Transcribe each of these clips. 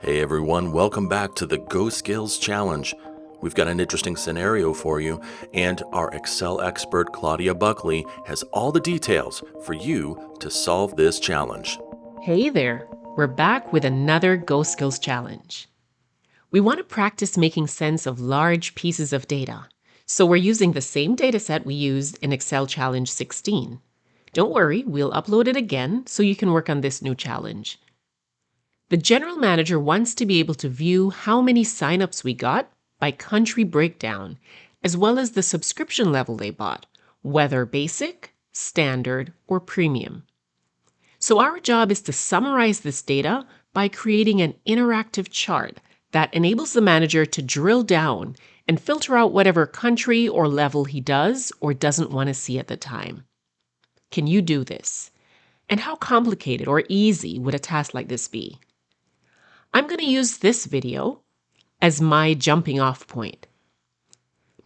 Hey everyone, welcome back to the Go Skills Challenge. We've got an interesting scenario for you, and our Excel expert Claudia Buckley has all the details for you to solve this challenge. Hey there, we're back with another Go Skills Challenge. We want to practice making sense of large pieces of data, so we're using the same dataset we used in Excel Challenge 16. Don't worry, we'll upload it again so you can work on this new challenge. The General Manager wants to be able to view how many signups we got by country breakdown, as well as the subscription level they bought, whether basic, standard, or premium. So our job is to summarize this data by creating an interactive chart that enables the manager to drill down and filter out whatever country or level he does or doesn't want to see at the time. Can you do this? And how complicated or easy would a task like this be? I'm going to use this video as my jumping off point.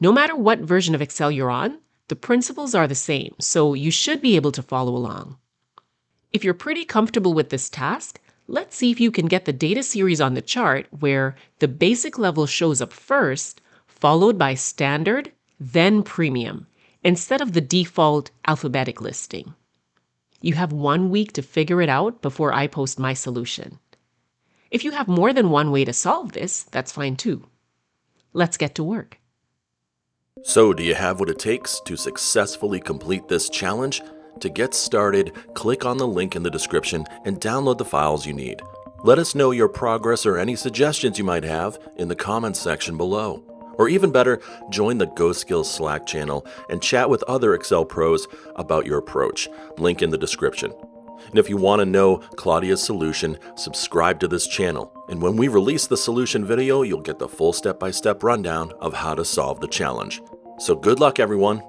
No matter what version of Excel you're on, the principles are the same, so you should be able to follow along. If you're pretty comfortable with this task, let's see if you can get the data series on the chart where the basic level shows up first, followed by standard, then premium, instead of the default alphabetic listing. You have 1 week to figure it out before I post my solution. If you have more than one way to solve this, that's fine too. Let's get to work. So, do you have what it takes to successfully complete this challenge? To get started, click on the link in the description and download the files you need. Let us know your progress or any suggestions you might have in the comments section below. Or even better, join the GoSkills Slack channel and chat with other Excel pros about your approach. Link in the description. And if you want to know Claudia's solution, subscribe to this channel. And when we release the solution video, you'll get the full step-by-step rundown of how to solve the challenge. So good luck, everyone.